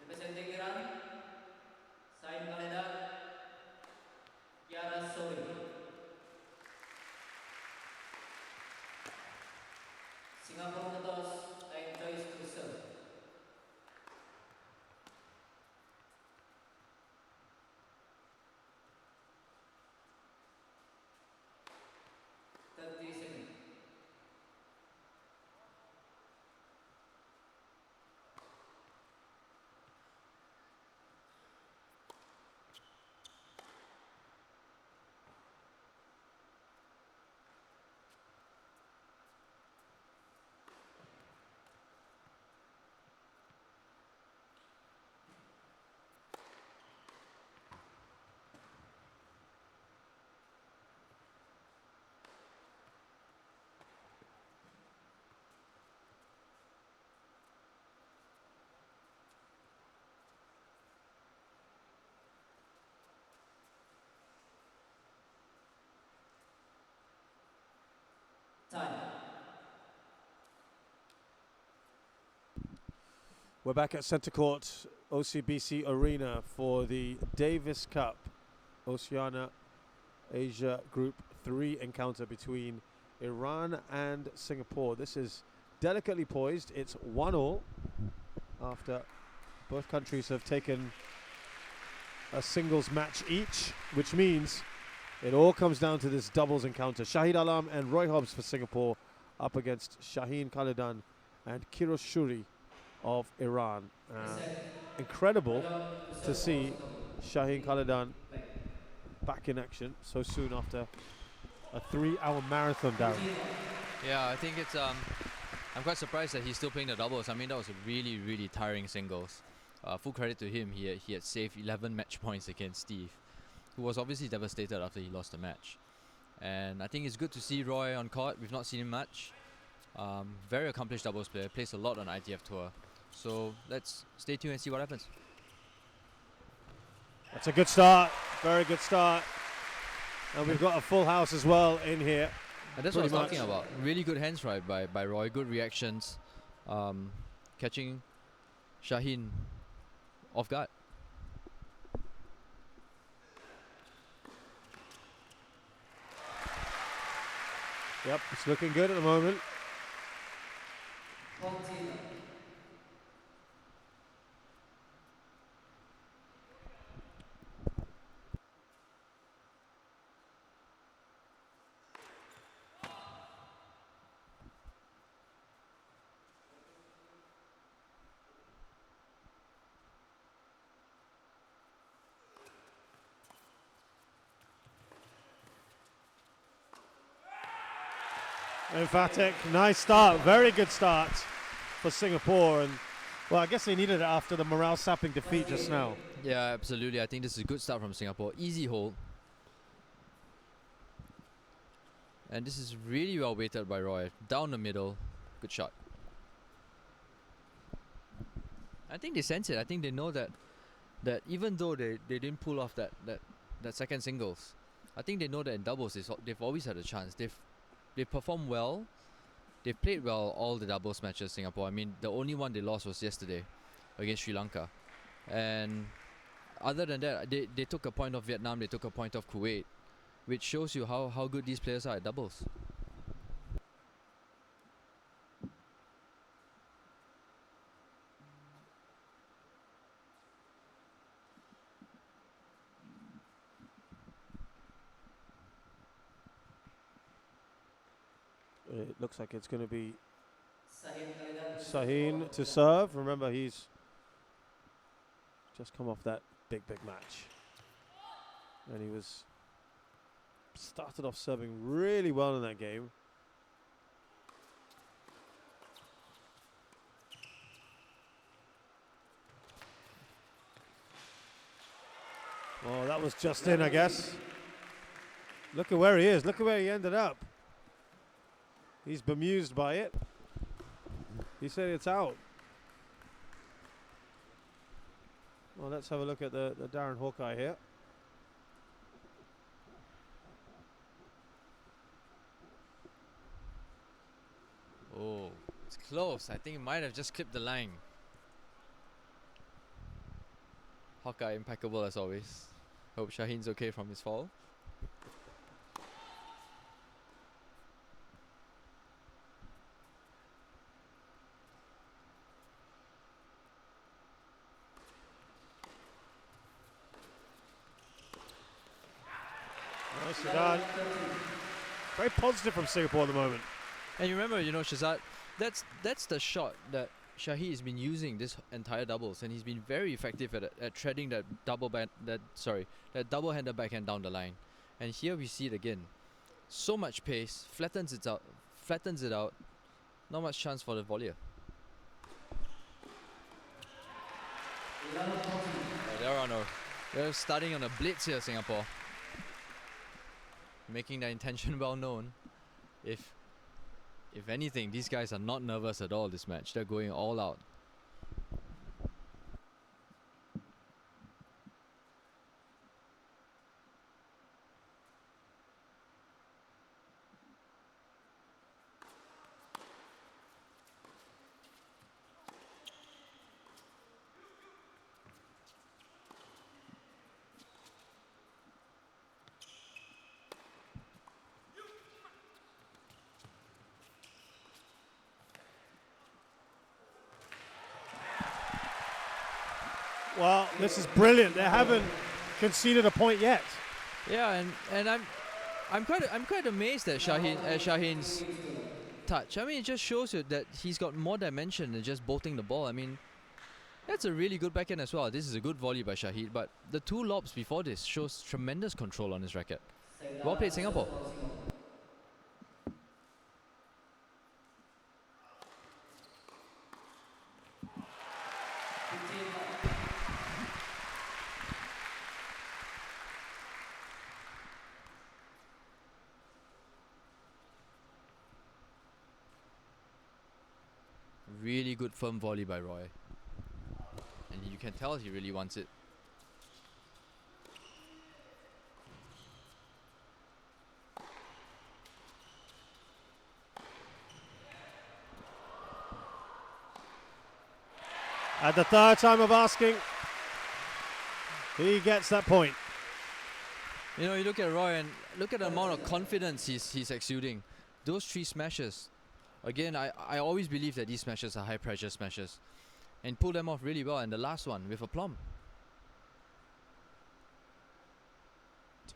Representing Iran, Shahin KHALEDAN, Kiarash, SOURI. Singapore Motors, time choice to serve. 30 seconds. Time. We're back at Centre Court, OCBC Arena for the Davis Cup Oceania Asia Group 3 encounter between Iran and Singapore. This is delicately poised. It's 1-1 after both countries have taken a singles match each, which means it all comes down to this doubles encounter. Shaheed Alam and Roy Hobbs for Singapore up against Shahin KHALEDAN and Kiarash of Iran. Incredible to see Shahin KHALEDAN back in action so soon after a 3-hour marathon down. Yeah, I think it's I'm quite surprised that he's still playing the doubles. I mean, that was a really, really tiring singles. Full credit to him, he had saved 11 match points against Steve, who was obviously devastated after he lost the match. And I think it's good to see Roy on court. We've not seen him much. Very accomplished doubles player, plays a lot on ITF Tour. So let's stay tuned and see what happens. That's a good start, very good start. And we've got a full house as well in here. And that's what I was talking about. Really good hands right by Roy, good reactions. Catching Shahin off guard. Yep, it's looking good at the moment. Emphatic, nice start, very good start for Singapore, and well, I guess they needed it after the morale sapping defeat just now. Yeah, absolutely. I think this is a good start from Singapore. Easy hold. And this is really well weighted by Roy. Down the middle, good shot. I think they sense it. I think they know that even though they didn't pull off that second singles, I think they know that in doubles they've always had a chance. They've performed well. They've played well all the doubles matches, Singapore. I mean, the only one they lost was yesterday against Sri Lanka. And other than that, they took a point off Vietnam, they took a point off Kuwait, which shows you how good these players are at doubles. It looks like it's going to be Shahin to serve. Remember, he's just come off that big match. And he started off serving really well in that game. Oh, that was just in, I guess. Look at where he is. Look at where he ended up. He's bemused by it. He said it's out. Well, let's have a look at the Darren Hawkeye here. Oh, it's close. I think it might have just clipped the line. Hawkeye impeccable as always. Hope Shahin's okay from his fall. Nicely done. Very positive from Singapore at the moment. And you remember, Shazad, that's the shot that Shaheed has been using this entire doubles, and he's been very effective at threading that double-handed backhand down the line. And here we see it again. So much pace, flattens it out. Not much chance for the volleyer. They're starting on a blitz here, Singapore. Making their intention well known. If anything, these guys are not nervous at all this match. They're going all out. Well, this is brilliant. They haven't conceded a point yet. Yeah, and I'm quite amazed at Shahin's touch. I mean, it just shows you that he's got more dimension than just bolting the ball. I mean, that's a really good backhand as well. This is a good volley by Shaheed, but the two lobs before this shows tremendous control on his racket. Well played, Singapore. Really good firm volley by Roy. And you can tell he really wants it. At the third time of asking, he gets that point. You know, you look at Roy and look at the amount of confidence he's exuding. Those three smashes. Again, I always believe that these smashes are high pressure smashes. And pull them off really well. And the last one with aplomb.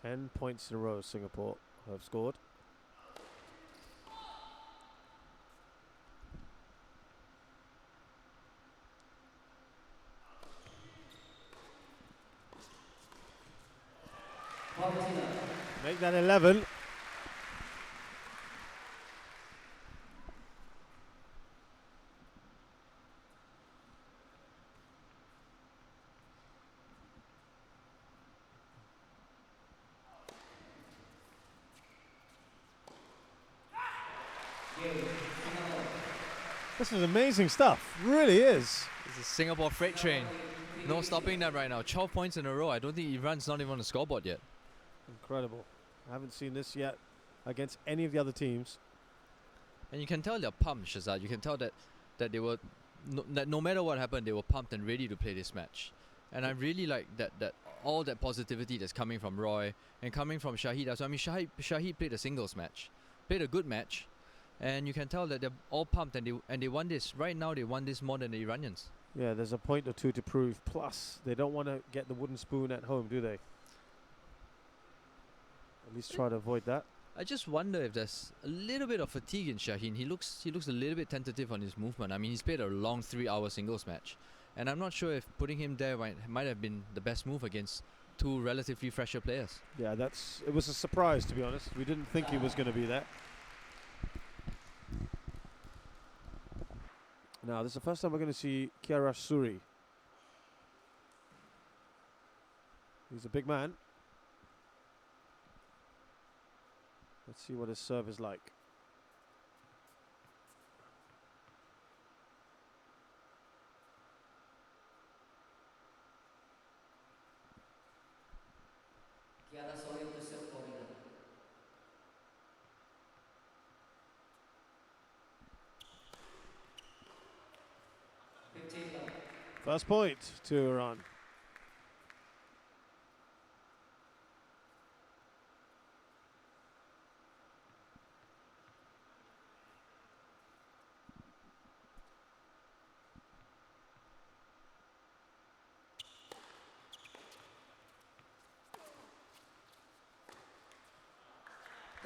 10 points in a row Singapore have scored. Make that 11. This is amazing stuff, really is. This is Singapore freight train. No stopping that right now. 12 points in a row. I don't think Iran's not even on the scoreboard yet. Incredible. I haven't seen this yet against any of the other teams. And you can tell they're pumped, Shazad. You can tell that they were no matter what happened, they were pumped and ready to play this match. And I really like that all that positivity that's coming from Roy and coming from Shaheed. So I mean, Shaheed played a singles match, played a good match, and you can tell that they're all pumped and they won this. Right now, they won this more than the Iranians. Yeah, there's a point or two to prove. Plus, they don't want to get the wooden spoon at home, do they? At least try to avoid that. I just wonder if there's a little bit of fatigue in Shahin. He looks a little bit tentative on his movement. I mean, he's played a long 3-hour singles match, and I'm not sure if putting him there might have been the best move against two relatively fresher players. Yeah, it was a surprise, to be honest. We didn't think he was going to be there. Now, this is the first time we're going to see Kiarash SOURI. He's a big man. Let's see what his serve is like. Kiarash SOURI to serve for Iran. First point to Iran.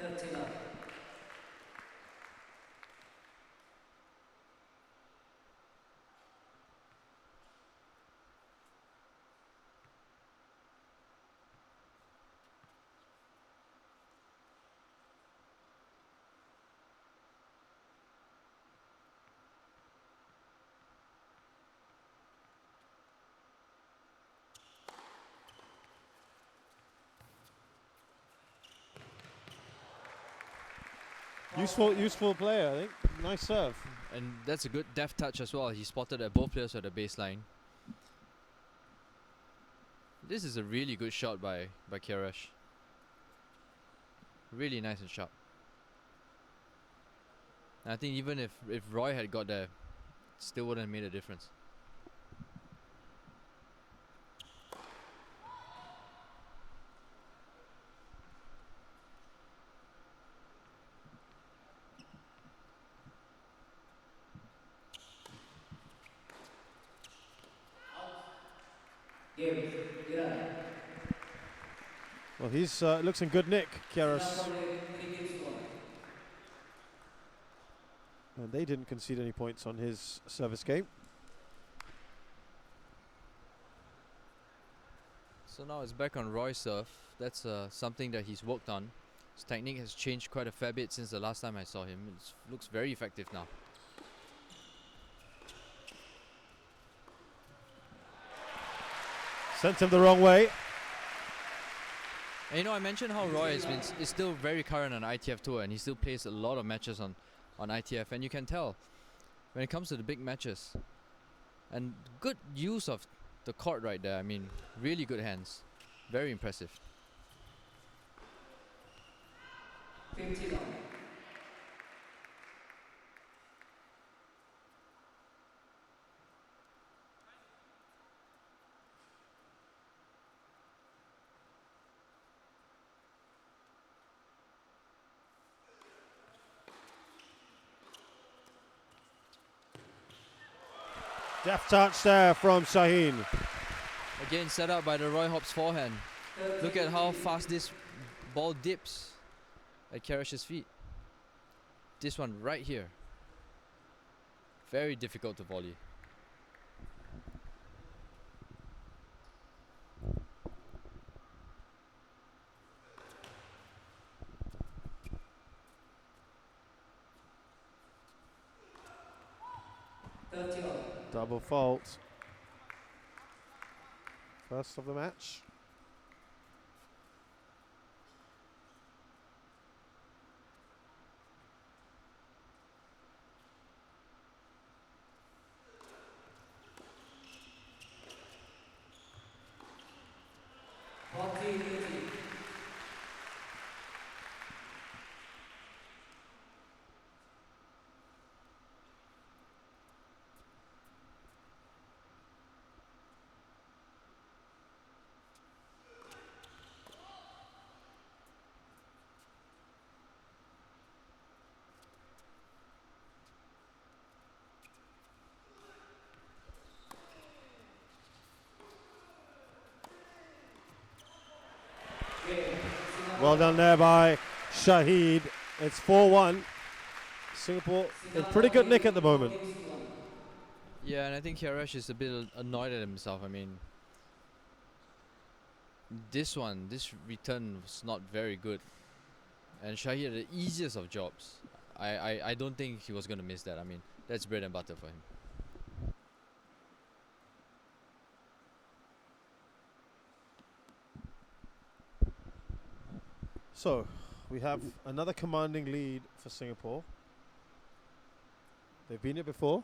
30 love. Useful player, I think. Nice serve. And that's a good deft touch as well. He spotted that both players were at the baseline. This is a really good shot by Kiarash. Really nice and sharp. And I think even if Roy had got there, still wouldn't have made a difference. Well, he's looks in good nick, Kiarash. And they didn't concede any points on his service game. So now it's back on Roy's serve. That's something that he's worked on. His technique has changed quite a fair bit since the last time I saw him. It looks very effective now. Sent him the wrong way. And you know, I mentioned how Roy is still very current on ITF Tour, and he still plays a lot of matches on ITF, and you can tell when it comes to the big matches. And good use of the court right there. I mean, really good hands. Very impressive. 50 love. Deft touch there from Shahin. Again, set up by the Roy Hobbs forehand. Look at how fast this ball dips at Kiarash's feet. This one right here. Very difficult to volley. Double fault. First of the match. Well done there by Shaheed. It's 4-1. Singapore in pretty good nick at the moment. Yeah, and I think Kiarash is a bit annoyed at himself. I mean, this return was not very good. And Shaheed had the easiest of jobs. I don't think he was going to miss that. I mean, that's bread and butter for him. So, we have another commanding lead for Singapore. They've been here before.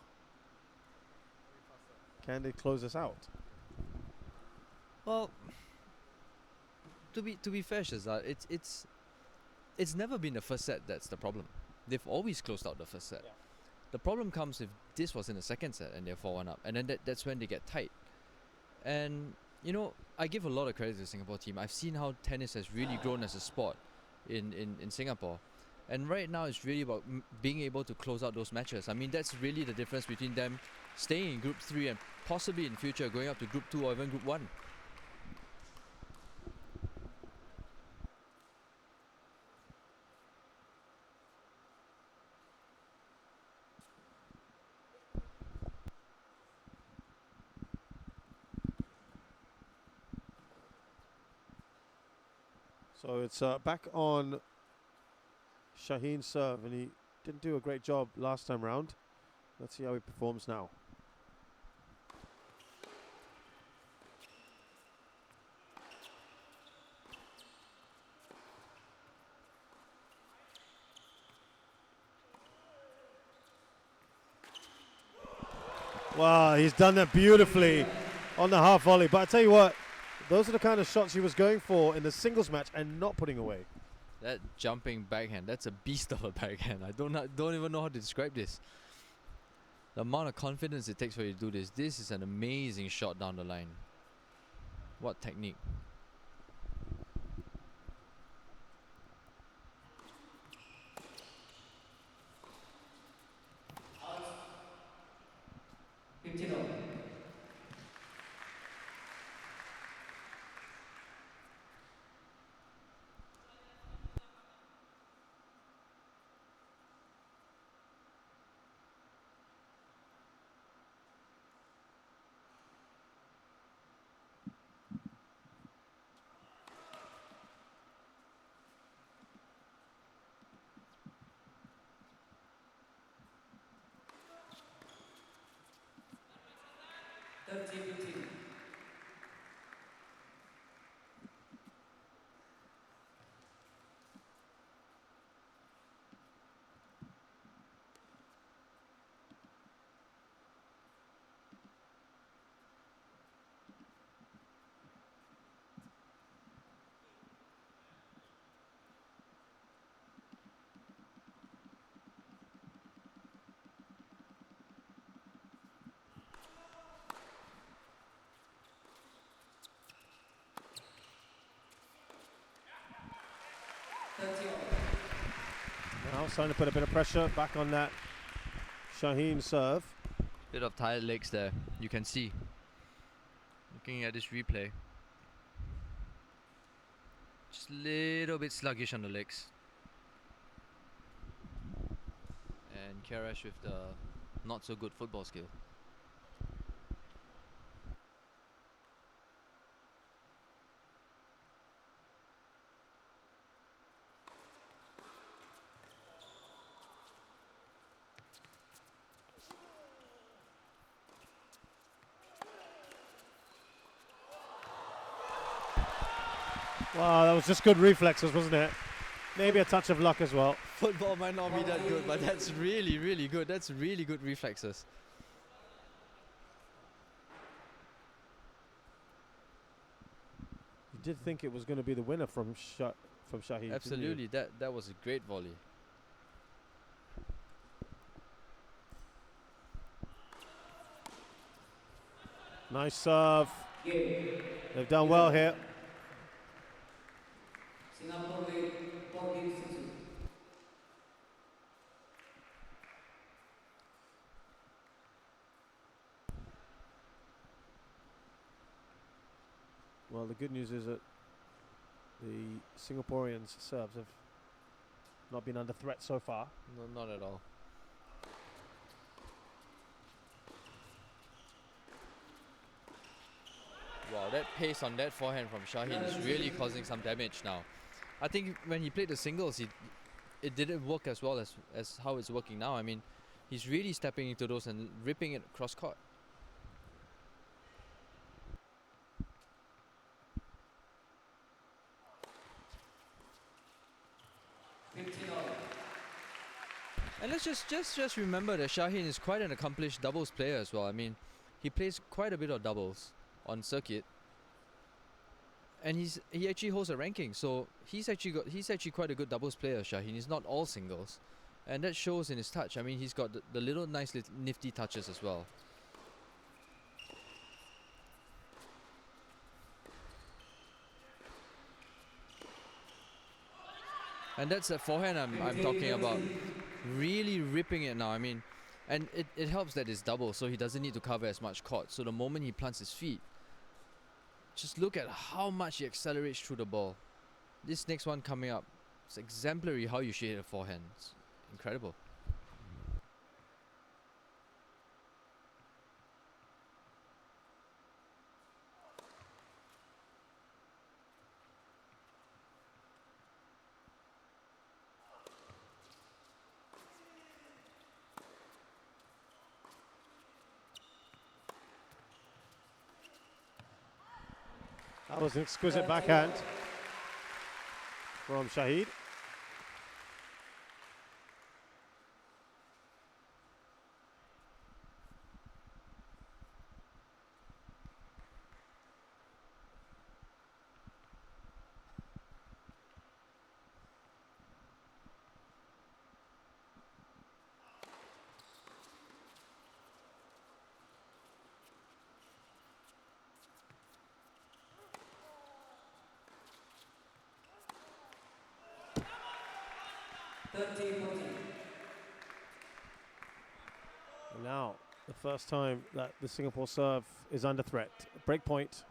Can they close us out? Well, to be fair, Shazad, it's never been the first set that's the problem. They've always closed out the first set. Yeah. The problem comes if this was in the second set and they're 4-1 up, and then that's when they get tight. And you know, I give a lot of credit to the Singapore team. I've seen how tennis has really grown as a sport in Singapore. And right now it's really about being able to close out those matches. I mean, that's really the difference between them staying in Group 3 and possibly in future going up to Group 2 or even Group 1. So it's back on Shahin's serve, and he didn't do a great job last time round. Let's see how he performs now. Wow, he's done that beautifully on the half volley. But I tell you what, those are the kind of shots he was going for in the singles match and not putting away. That jumping backhand, that's a beast of a backhand. I don't even know how to describe this. The amount of confidence it takes for you to do this. This is an amazing shot down the line. What technique. Hobbs. 15 all. Now starting to put a bit of pressure back on that Shahin serve. Bit of tired legs there, you can see. Looking at this replay. Just a little bit sluggish on the legs. And Kiarash with the not so good football skill. Wow, that was just good reflexes, wasn't it? Maybe a touch of luck as well. Football might not be that good, but that's really, really good. That's really good reflexes. You did think it was going to be the winner from Shaheed. Absolutely, that was a great volley. Nice serve. Game. They've done well here. Singapore lead 4-6. Well, the good news is that the Singaporeans' serves have not been under threat so far. No, not at all. Wow, that pace on that forehand from Shahin is really causing some damage now. I think when he played the singles, it didn't work as well as how it's working now. I mean, he's really stepping into those and ripping it cross court. And let's just remember that Shahin is quite an accomplished doubles player as well. I mean, he plays quite a bit of doubles on circuit, and he actually holds a ranking. So he's actually quite a good doubles player. Shahin is not all singles, and that shows in his touch. I mean, he's got the little nice nifty touches as well. And that's the forehand I'm talking about. Really ripping it now. I mean, and it helps that it's double, so he doesn't need to cover as much court. So the moment he plants his feet, just look at how much he accelerates through the ball. This next one coming up, it's exemplary how you should hit a forehand. It's incredible. That was an exquisite backhand from Shaheed. And now, the first time that the Singapore serve is under threat. Break point.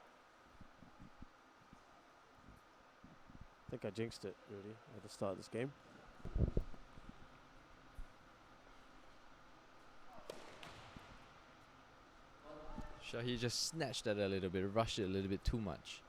I think I jinxed it, really, at the start of this game. Shaheed just snatched that a little bit, rushed it a little bit too much.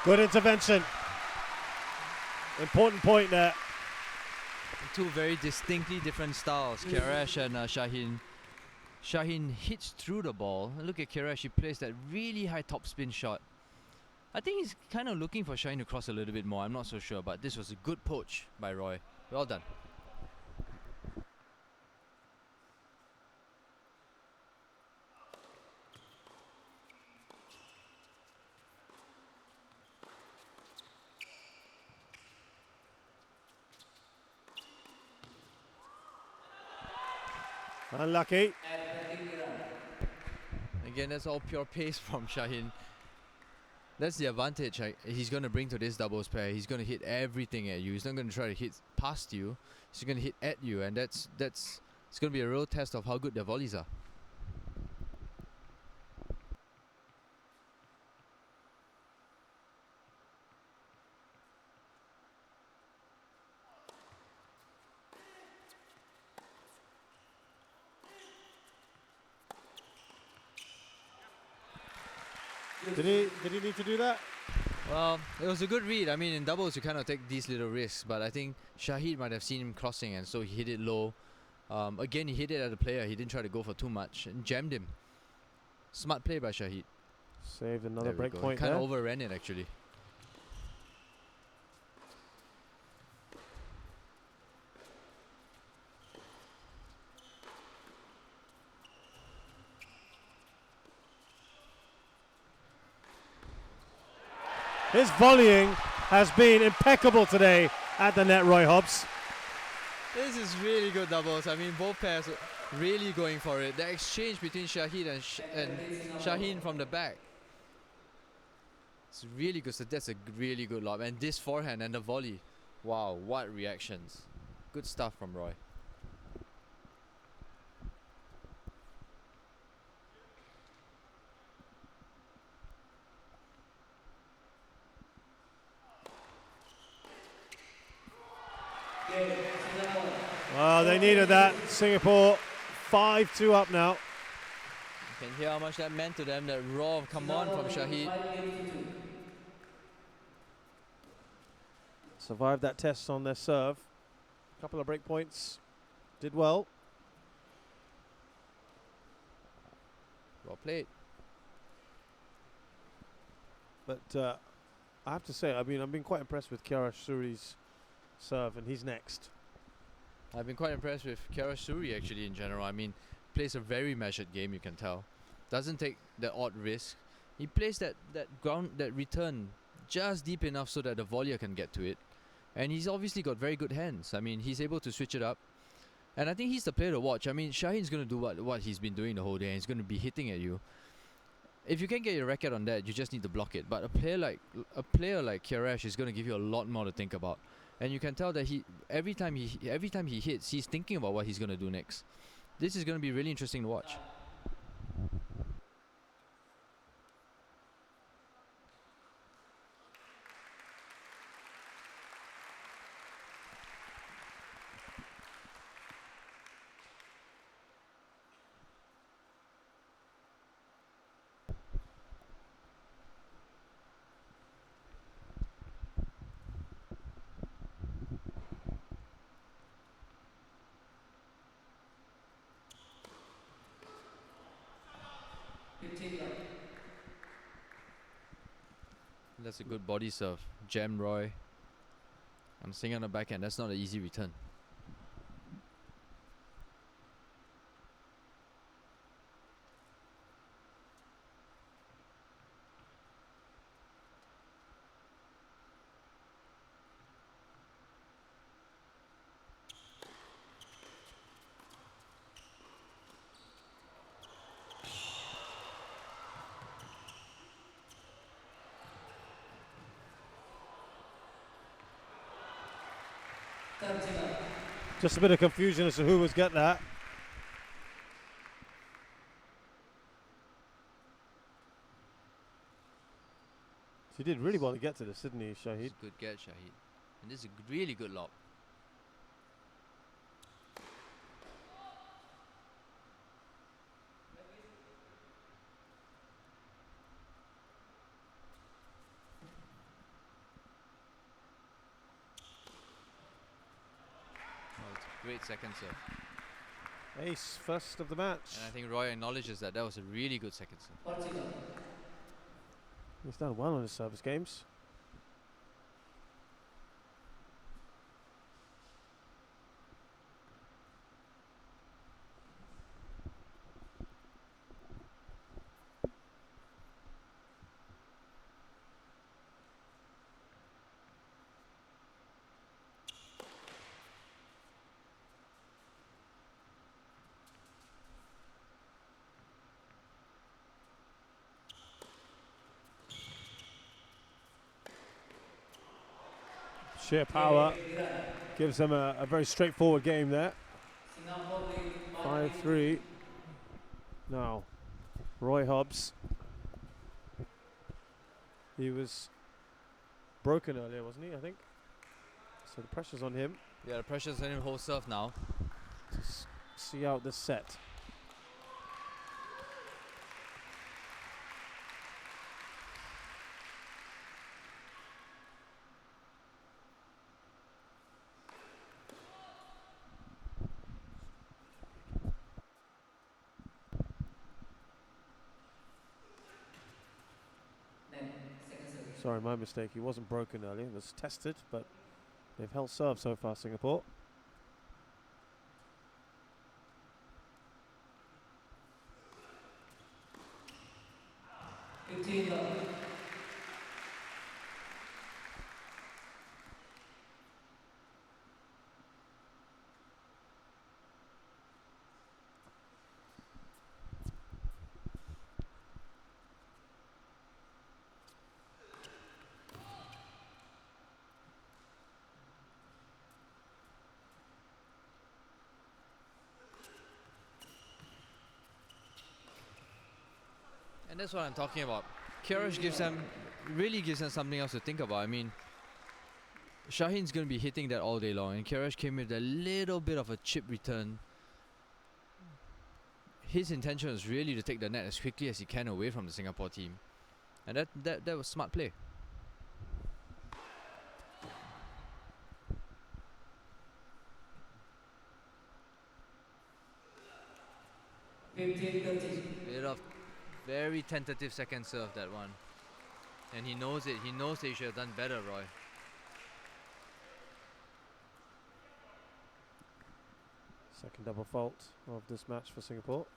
Good intervention. Important point there. Two very distinctly different styles, Kiarash and Shahin. Shahin hits through the ball. Look at Kiarash, he plays that really high top spin shot. I think he's kind of looking for Shahin to cross a little bit more. I'm not so sure, but this was a good poach by Roy. Well done. Unlucky. Again, that's all pure pace from Shahin. That's the advantage he's going to bring to this doubles pair. He's going to hit everything at you. He's not going to try to hit past you. He's going to hit at you, and it's going to be a real test of how good their volleys are. Did he need to do that? Well, it was a good read. I mean, in doubles, you kind of take these little risks, but I think Shaheed might have seen him crossing, and so he hit it low. Again, he hit it at the player. He didn't try to go for too much and jammed him. Smart play by Shaheed. Saved another break point Kind there. of overran it, actually. His volleying has been impeccable today at the net, Roy Hobbs. This is really good doubles. I mean, both pairs are really going for it. The exchange between Shaheed and Shahin from the back. It's really good. So that's a really good lob. And this forehand and the volley. Wow, what reactions. Good stuff from Roy. Well, they needed that. Singapore 5-2 up now. You can hear how much that meant to them. That raw come on from Shaheed. Survived that test on their serve. Couple of break points. Did well. Well played. But I have to say, I mean, I've been quite impressed with Kiarash SOURI's serve, and he's next. I've been quite impressed with Kiarash SOURI actually in general. I mean, plays a very measured game, you can tell. Doesn't take the odd risk. He plays that return just deep enough so that the volleyer can get to it. And he's obviously got very good hands. I mean, he's able to switch it up. And I think he's the player to watch. I mean, Shahin's going to do what he's been doing the whole day, and he's going to be hitting at you. If you can get your racket on that, you just need to block it. But a player like Kiarash is going to give you a lot more to think about. And you can tell that every time he hits, he's thinking about what he's going to do next. This is going to be really interesting to watch. That's a good body serve. Jam Roy. I'm staying on the backhand. That's not an easy return. Just a bit of confusion as to who was get that. He did really well to get to this, didn't he, Shaheed? Good get, Shaheed. And this is a really good lob. Oh, it's a great second serve. Ace, first of the match. And I think Roy acknowledges that was a really good second serve. He's done well on his service games. Sheer power gives them a very straightforward game there. 5-3. Now, Roy Hobbs. He was broken earlier, wasn't he, I think? So the pressure's on him Yeah, the pressure's on him whole serve now. to see out this set. Sorry, my mistake. He wasn't broken earlier. It was tested, but they've held serve so far, Singapore. And that's what I'm talking about. Kiarash really gives them something else to think about. I mean, Shahin's going to be hitting that all day long, and Kiarash came with a little bit of a chip return. His intention was really to take the net as quickly as he can away from the Singapore team. And that was smart play. Bit of very tentative second serve, that one. And he knows it. He knows that he should have done better, Roy. Second double fault of this match for Singapore.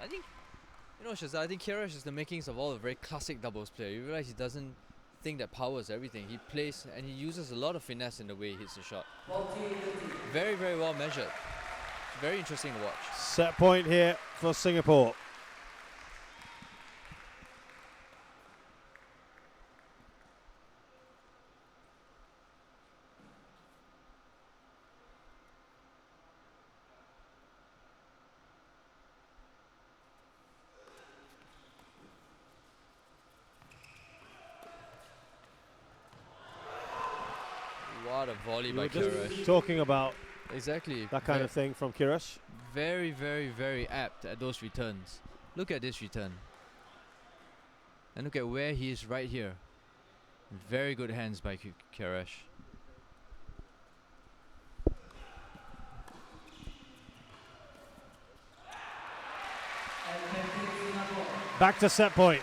I think, you know, Shazza, I think Kiarash is the makings of all a very classic doubles player. You realize he doesn't think that power is everything. He plays and he uses a lot of finesse in the way he hits the shot. Very, very well measured. Very interesting to watch. Set point here for Singapore. What a volley by We were Kiarash. just talking about Exactly. that kind of thing from Kiarash. Very, very, very apt at those returns. Look at this return. And look at where he is right here. Very good hands by Kiarash. Back to set point.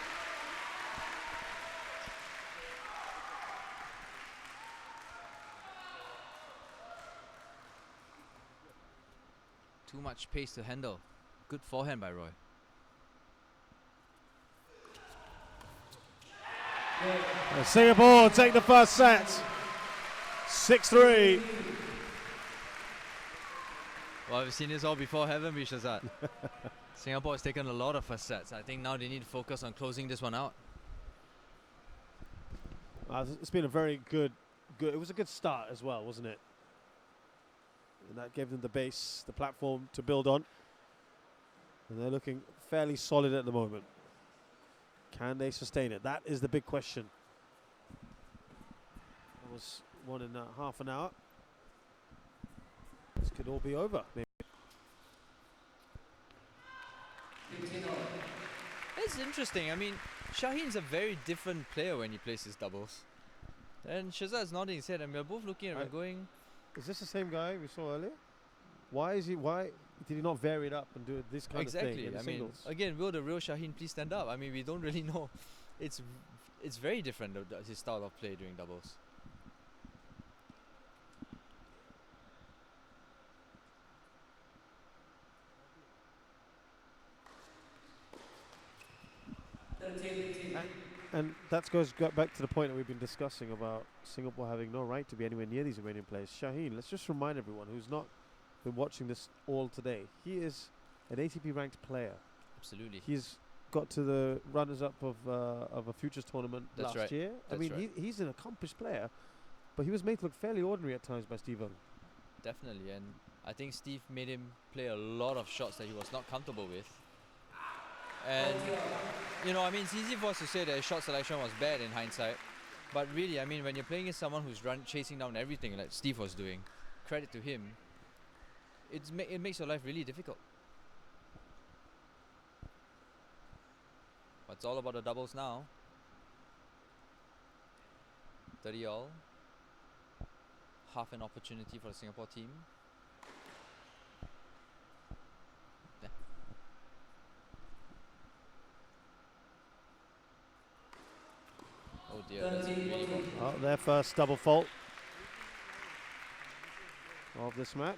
Too much pace to handle. Good forehand by Roy. Singapore take the first set. 6-3. Well, we've seen this all before, haven't we, Shazad? Singapore has taken a lot of first sets. I think now they need to focus on closing this one out. It's been a very good. It was a good start as well, wasn't it? And that gave them the base, the platform to build on. And they're looking fairly solid at the moment. Can they sustain it? That is the big question. That was 1.5 an hour. This could all be over, maybe. It's interesting. I mean, Shahin's a very different player when he plays his doubles. And Shazad's nodding his head, and we're both looking at him going, is this the same guy we saw earlier? Why did he not vary it up and do this kind of thing? exactly. I mean, again, will the real Shahin please stand up? I mean, we don't really know. It's very different, his style of play during doubles. And that goes back to the point that we've been discussing about Singapore having no right to be anywhere near these Iranian players. Shahin, let's just remind everyone who's not been watching this all today, he is an ATP ranked player. Absolutely. He's got to the runners-up of a futures tournament last year. I mean, he's an accomplished player, but he was made to look fairly ordinary at times by Steve Young. Definitely, and I think Steve made him play a lot of shots that he was not comfortable with. And, you know, I mean, it's easy for us to say that his shot selection was bad in hindsight. But really, I mean, when you're playing against someone who's chasing down everything like Steve was doing, credit to him, it makes your life really difficult. But it's all about the doubles now. 30 all. Half an opportunity for the Singapore team. Oh dear, that's really good. Their first double fault of this match.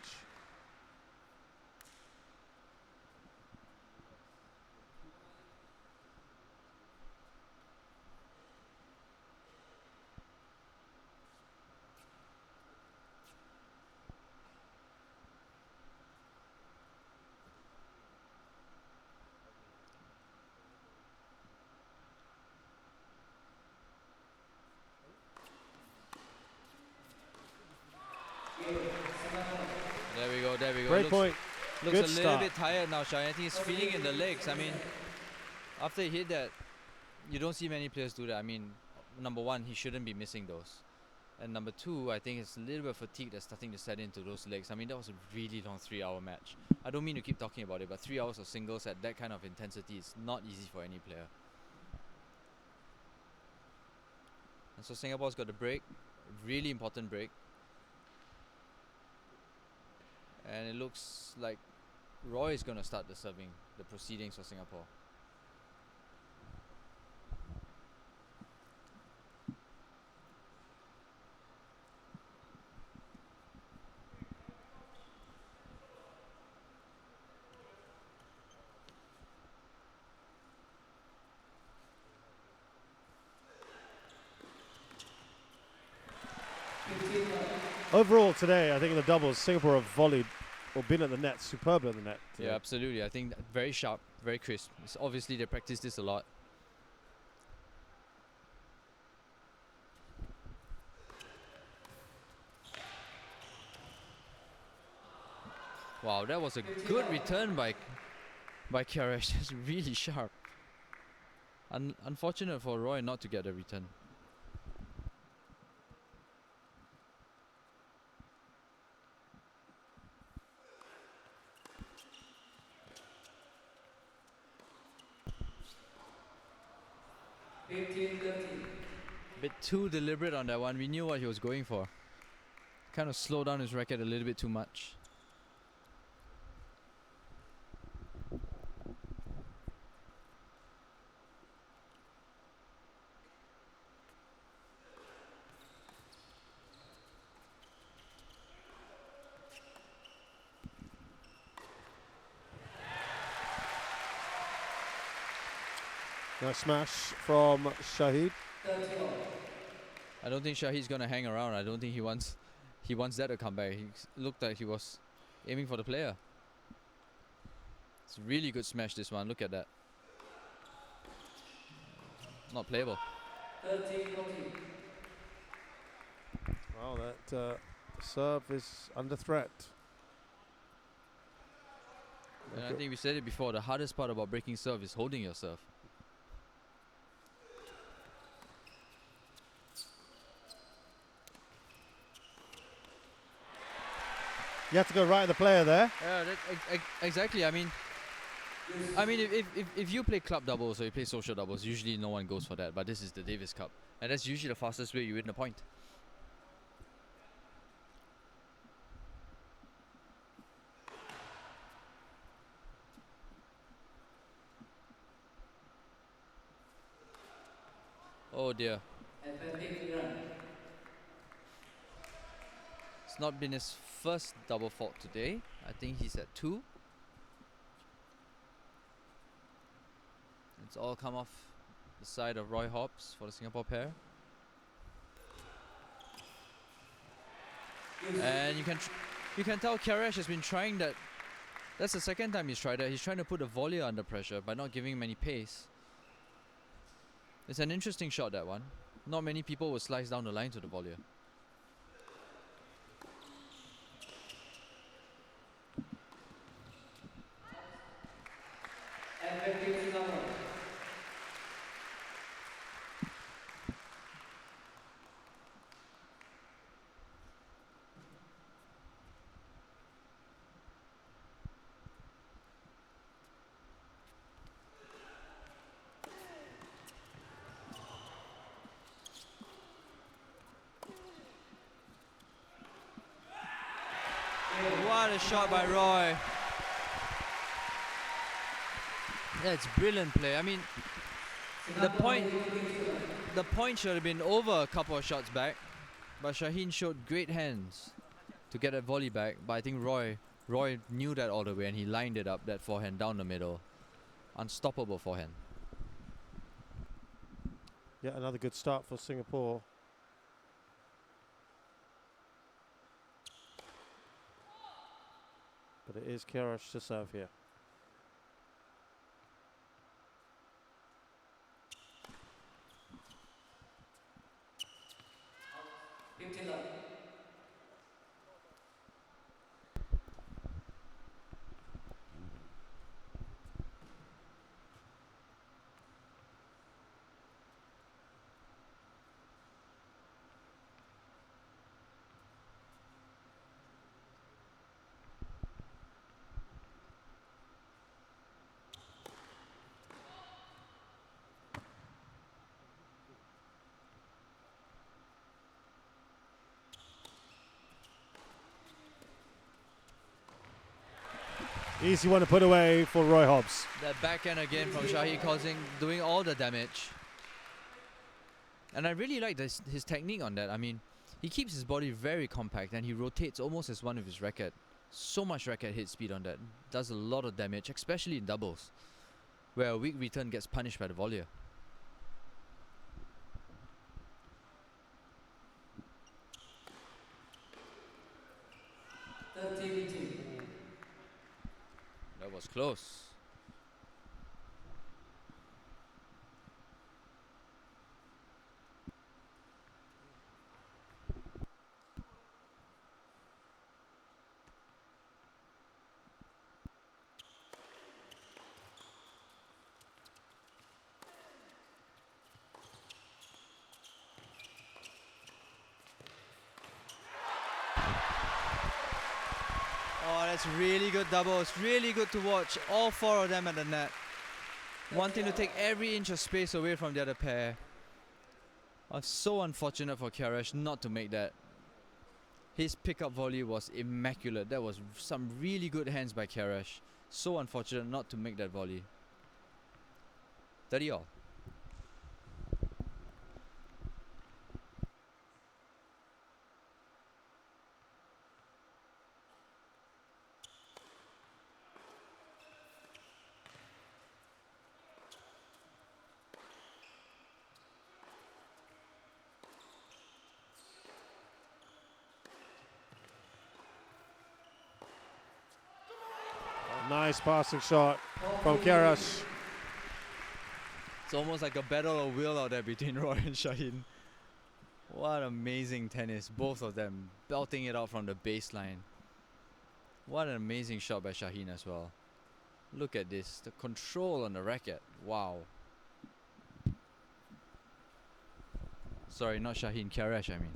There we go. Great point. Looks Good a little start. bit tired now, Shahin. I think he's feeling in the legs. I mean, after he hit that, you don't see many players do that. I mean, number one, he shouldn't be missing those. And number two, I think it's a little bit of fatigue that's starting to set into those legs. I mean, that was a really long 3-hour match. I don't mean to keep talking about it, but 3 hours of singles at that kind of intensity is not easy for any player. And so Singapore's got a break, really important break. And it looks like Roy is going to start the proceedings for Singapore. Overall today, I think in the doubles, Singapore have volleyed or been at the net, superb at the net today. Yeah, absolutely. I think very sharp, very crisp. It's obviously, they practice this a lot. Wow, that was a good return by Kiarash. That's really sharp. Unfortunate for Roy not to get a return. Bit too deliberate on that one. We knew what he was going for. Kind of slowed down his racket a little bit too much. Nice smash from Shaheed. 30 all. I don't think Shahid's gonna hang around. I don't think he wants that to come back. He looked like he was aiming for the player. It's a really good smash, this one. Look at that. Not playable. 30, 40. Well, that serve is under threat. And I think we said it before, the hardest part about breaking serve is holding your serve. You have to go right at the player there. Yeah, exactly. I mean, if you play club doubles or you play social doubles, usually no one goes for that. But this is the Davis Cup, and that's usually the fastest way you win the point. Oh dear. Advantage Iran. It's not been his first double fault today. I think he's at 2. It's all come off the side of Roy Hobbs for the Singapore pair. And you can tell Kiarash has been trying that. That's the second time he's tried that. He's trying to put a volley under pressure by not giving him any pace. It's an interesting shot, that one. Not many people will slice down the line to the volley. Advantage Singapore. What a shot by Roy. That's brilliant play. I mean, the point should have been over a couple of shots back, but Shahin showed great hands to get that volley back. But I think Roy knew that all the way and he lined it up, that forehand down the middle. Unstoppable forehand. Yeah, another good start for Singapore. But it is Kiarash to serve here. Easy one to put away for Roy Hobbs. That backhand again from Shaheed doing all the damage. And I really like his technique on that. I mean, he keeps his body very compact and he rotates almost as one of his racket. So much racket hit speed on that. Does a lot of damage, especially in doubles, where a weak return gets punished by the volleyer. That was close. Oh, that's really good double. It's really good to watch all 4 of them at the net. Wanting to take every inch of space away from the other pair. So unfortunate for Kiarash not to make that. His pickup volley was immaculate. That was some really good hands by Kiarash. So unfortunate not to make that volley. 30 all. Nice passing shot from Kiarash. It's almost like a battle of will out there between Roy and Shahin. What amazing tennis, both of them belting it out from the baseline. What an amazing shot by Shahin as well. Look at this, the control on the racket. Wow. Sorry, not Shahin, Kiarash I mean.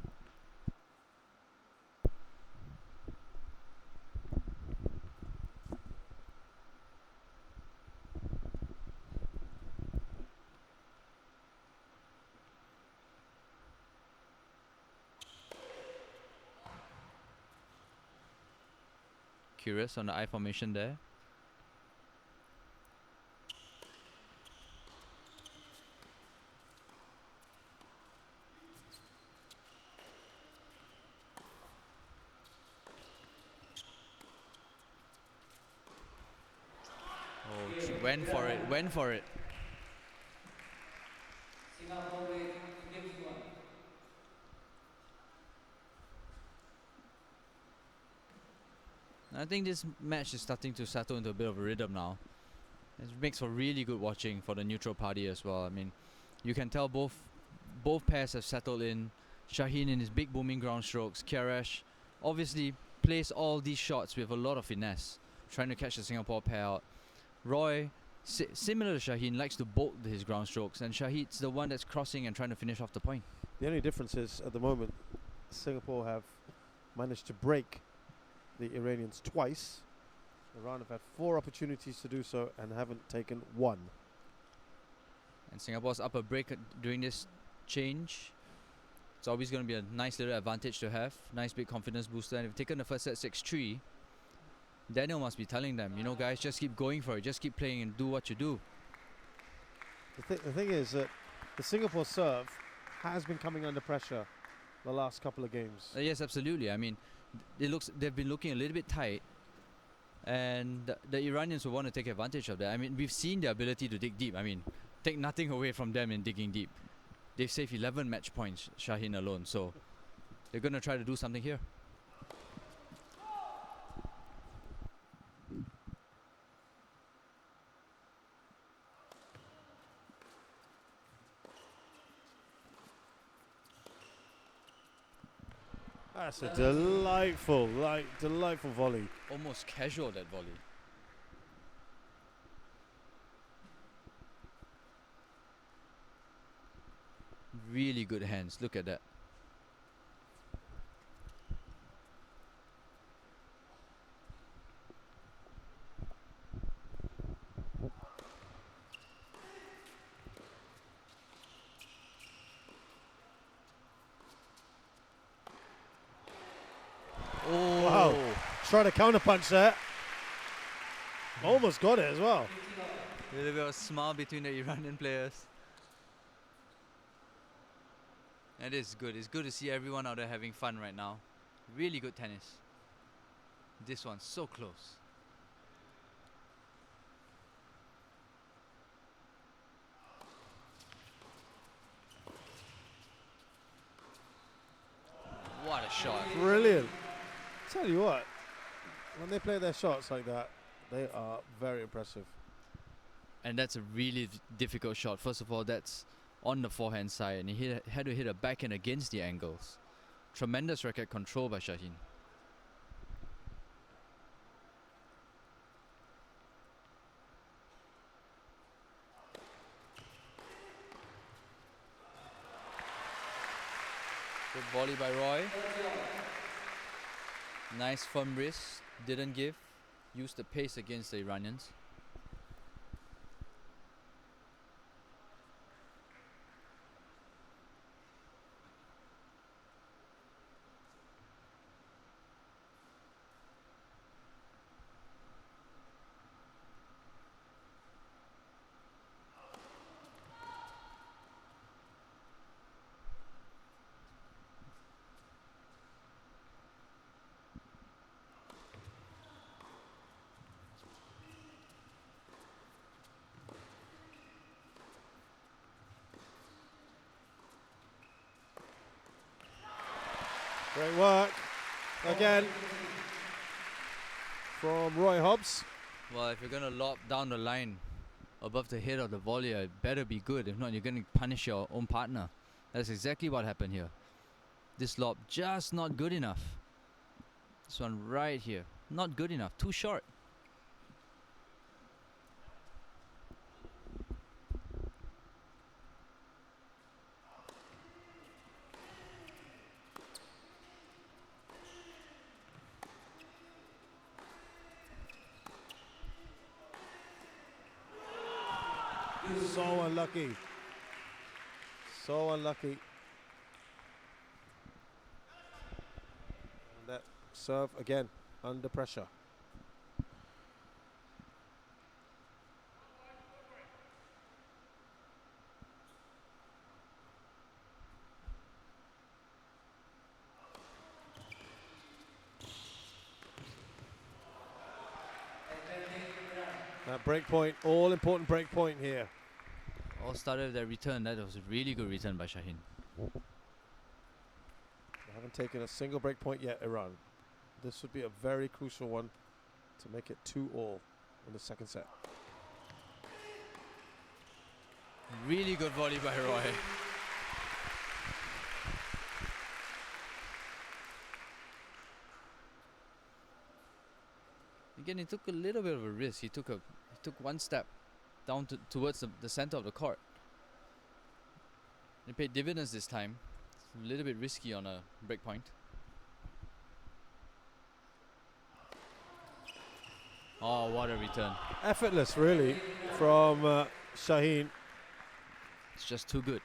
Curious on the I formation there. Oh, went for it, went for it. Singapore gives you one. I think this match is starting to settle into a bit of a rhythm now. It makes for really good watching for the neutral party as well. I mean, you can tell both pairs have settled in. Shahin in his big booming ground strokes. Kiarash obviously plays all these shots with a lot of finesse, trying to catch the Singapore pair out. Roy, similar to Shahin, likes to bolt his ground strokes, and Shahid's the one that's crossing and trying to finish off the point. The only difference is, at the moment, Singapore have managed to break the Iranians twice. Iran have had 4 opportunities to do so and haven't taken 1. And Singapore's up a break during this change. It's always going to be a nice little advantage to have. Nice big confidence booster. And if they've taken the first set 6-3, Daniel must be telling them, you know guys, just keep going for it. Just keep playing and do what you do. The thing is that the Singapore serve has been coming under pressure the last couple of games. Yes, absolutely. I mean, they've been looking a little bit tight, and the Iranians will want to take advantage of that. I mean, we've seen their ability to dig deep. I mean, take nothing away from them in digging deep. They've saved 11 match points, Shahin alone, so they're going to try to do something here. That's a delightful volley. Almost casual, that volley. Really good hands, look at that. Oh, Wow. Try to counterpunch there. Almost got it as well. a little bit of a smile between the Iranian players. It is good. It's good to see everyone out there having fun right now. Really good tennis. This one's so close. What a shot. Brilliant. Tell you what, when they play their shots like that, they are very impressive. And that's a really difficult shot. First of all, that's on the forehand side, and he had to hit a backhand against the angles. Tremendous racket control by Shahin. Good volley by Roy. Nice firm wrist, didn't give. Used the pace against the Iranians. Great work again from Roy Hobbs. Well, if you're gonna lob down the line above the head of the volleyer, it better be good. If not, you're gonna punish your own partner. That's exactly what happened here. This lob just not good enough. This one right here, not good enough, too short. So unlucky. So unlucky. And that serve again under pressure. That break point, all important break point here. All started with that return. That was a really good return by Shahin. They haven't taken a single break point yet, Iran. This would be a very crucial one to make it 2-all in the second set. Really good volley by Roy. Again, he took a little bit of a risk. He took one step down towards the center of the court. He paid dividends this time. It's a little bit risky on a break point. Oh, what a return. Effortless, really, from Shahin. It's just too good.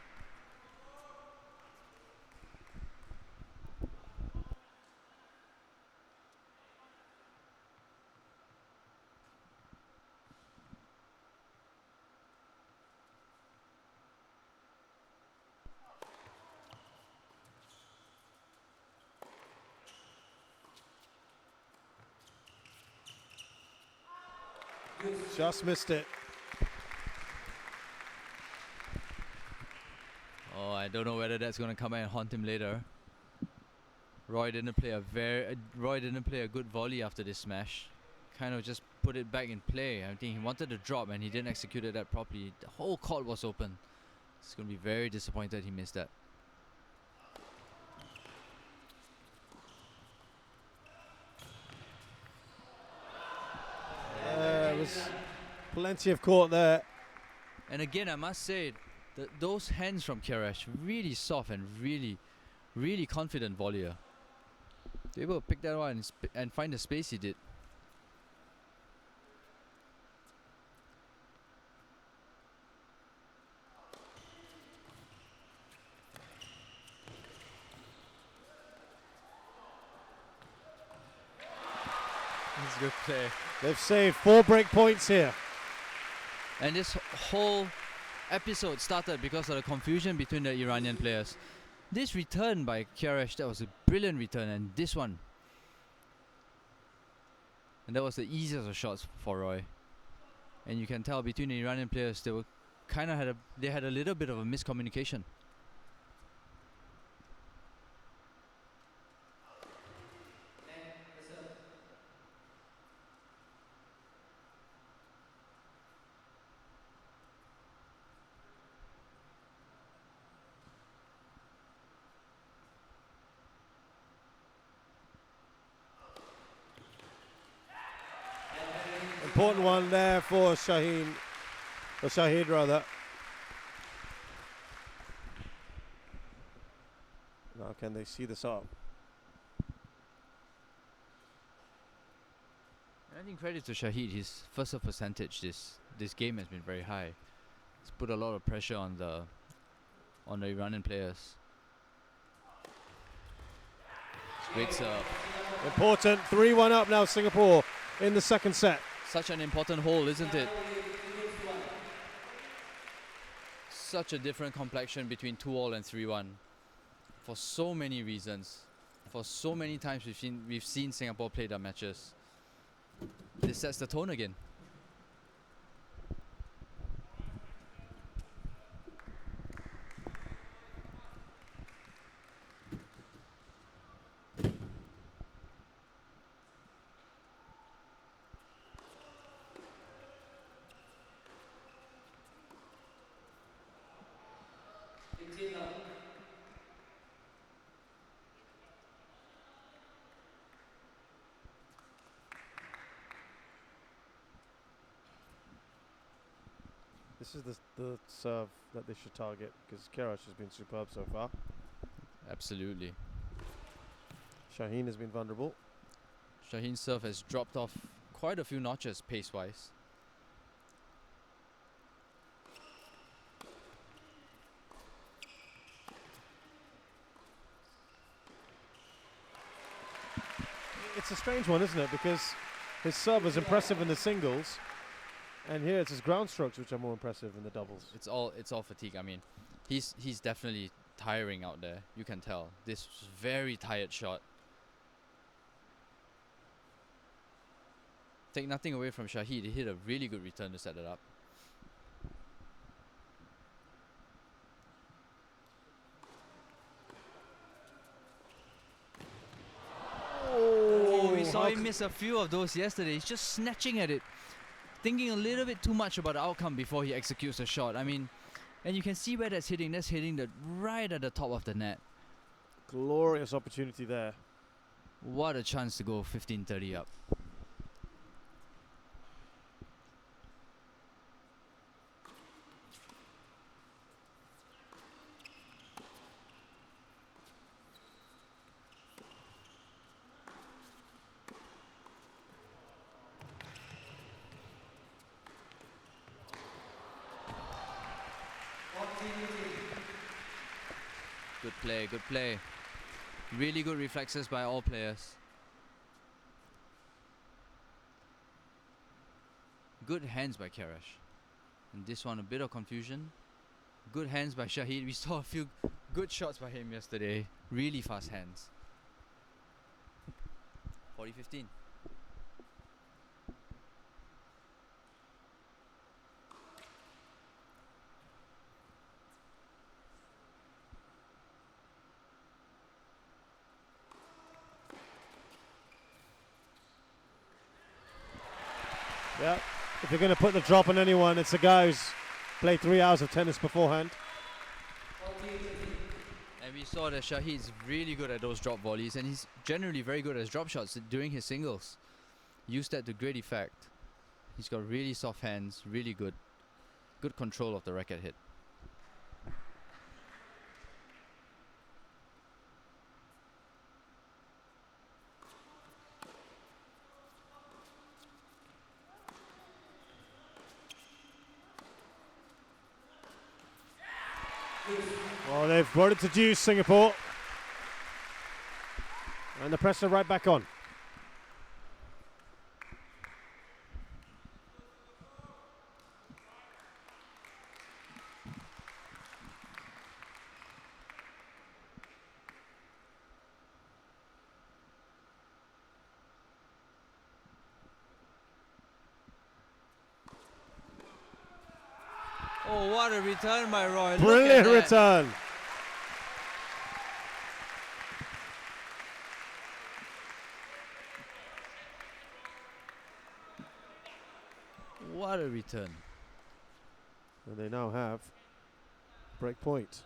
Just missed it. Oh, I don't know whether that's going to come and haunt him later. Roy didn't play a good volley after this smash. Kind of just put it back in play. I think he wanted to drop and he didn't execute it that properly. The whole court was open. He's going to be very disappointed he missed that. There was plenty of court there. And again, I must say, those hands from Kiarash, really soft and really confident volleyer. They able to pick that one and find the space he did. That's good play. They've saved 4 break points here. And this whole episode started because of the confusion between the Iranian players. This return by Kiarash, that was a brilliant return, and this one. And that was the easiest of shots for Roy. And you can tell between the Iranian players, they were kind of had a little bit of a miscommunication. Important one there for Shahin, or Shaheed rather. Now can they see this up? I think credit to Shaheed, his first serve percentage this game has been very high. It's put a lot of pressure on the Iranian players. It's great serve. Important, 3-1 up now Singapore in the second set. Such an important hole, isn't it? Such a different complexion between 2-all and 3-1 for so many reasons. For so many times we've seen Singapore play their matches. This sets the tone again. 15 love. This is the serve that they should target because Kiarash has been superb so far. Absolutely. Shahin has been vulnerable. Shahin's serve has dropped off quite a few notches pace-wise. It's a strange one, isn't it? Because his serve is impressive in the singles, and here it's his ground strokes which are more impressive in the doubles. It's all fatigue. I mean, he's definitely tiring out there. You can tell. This was a very tired shot. Take nothing away from Shaheed. He hit a really good return to set it up. Oh, we saw him miss a few of those yesterday. He's just snatching at it, thinking a little bit too much about the outcome before he executes the shot. I mean, and you can see where that's hitting. That's hitting the right at the top of the net. Glorious opportunity there. What a chance to go 15-30 up. Good play, good play. Really good reflexes by all players. Good hands by Kiarash. And this one, a bit of confusion. Good hands by Shaheed. We saw a few good shots by him yesterday. Really fast hands. 40-15. Yeah, if you're going to put the drop on anyone, it's a guy who's played 3 hours of tennis beforehand. And we saw that Shaheed's really good at those drop volleys, and he's generally very good at his drop shots during his singles. Used that to great effect. He's got really soft hands, really good control of the racket hit. Well, they've brought it to deuce, Singapore. And the pressure right back on. Oh, what a return by Roy. Brilliant return. What a return. And they now have break point.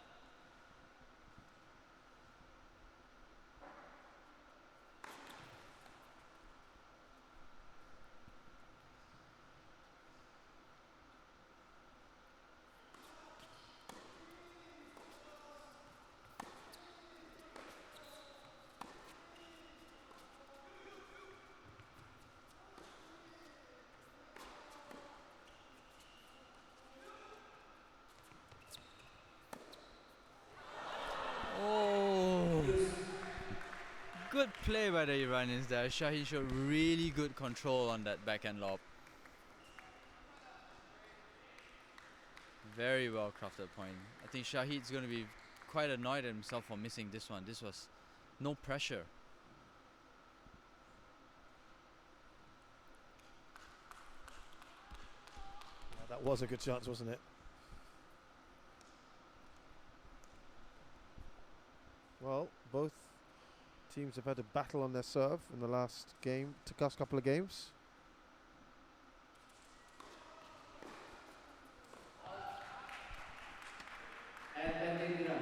Good play by the Iranians there. Shahin showed really good control on that backhand lob. Very well crafted point. I think Shaheed's going to be quite annoyed at himself for missing this one. This was no pressure. Yeah, that was a good chance, wasn't it? Well, both teams have had a battle on their serve in the last couple of games. And then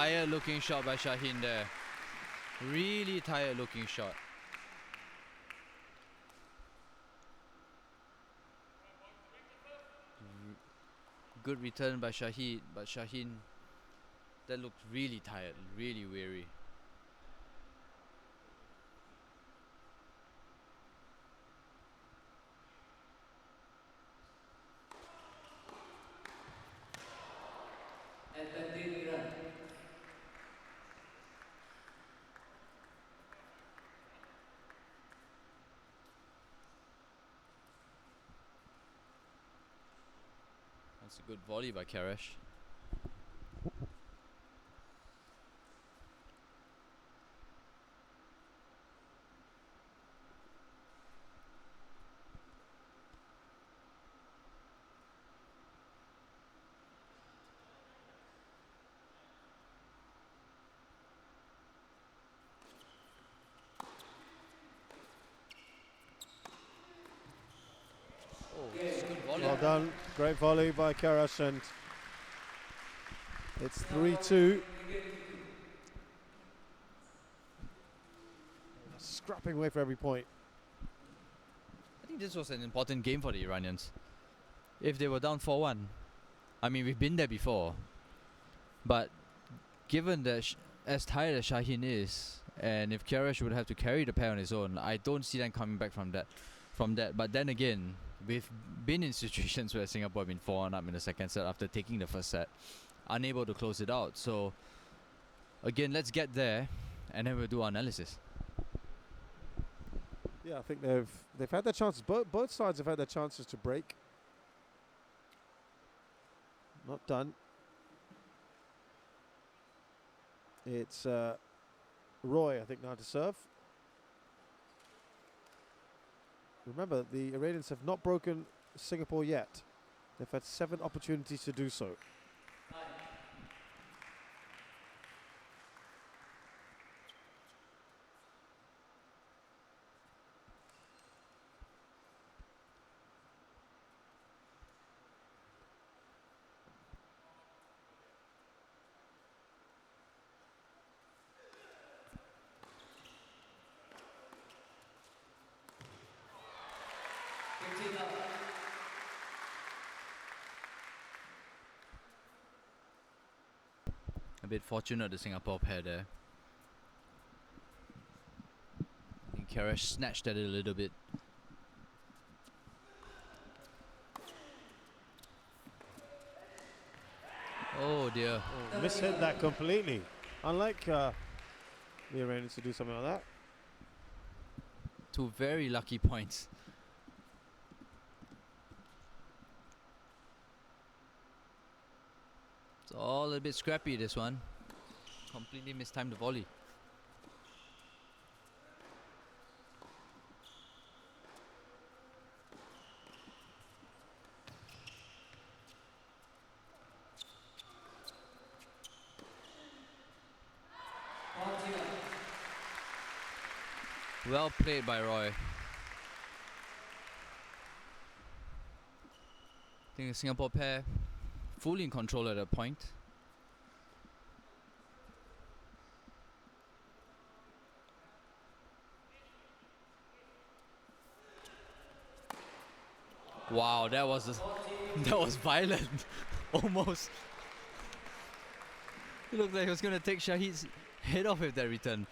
tired looking shot by Shahin there. Really tired looking shot. Good return by Shaheed, but Shahin, that looked really tired, really weary. And 13 Iran. That's a good volley by Kiarash. Oh, it's a good volley. Well done. Great volley by Kiarash, and it's 3-2. Scrapping away for every point. I think this was an important game for the Iranians. If they were down 4-1, I mean, we've been there before. But given that as tired as Shahin is, and if Kiarash would have to carry the pair on his own, I don't see them coming back from that. But then again, we've been in situations where Singapore have been 4-1 up in the second set after taking the first set, unable to close it out. So again, let's get there, and then we'll do our analysis. Yeah, I think they've had their chances. Both sides have had their chances to break. Not done. It's Roy, I think, now to serve. Remember, the Iranians have not broken Singapore yet. They've had 7 opportunities to do so. A bit fortunate the Singapore pair there. I think Kiarash snatched at it a little bit. Oh dear. Oh, mishit that completely. Unlike the Iranians to do something like that. 2 very lucky points. It's all a bit scrappy, this one. Completely mistimed the volley. Well played by Roy. I think the Singapore pair fully in control at that point. Wow, that was violent. Almost. It looked like he was going to take Shaheed's head off with that return.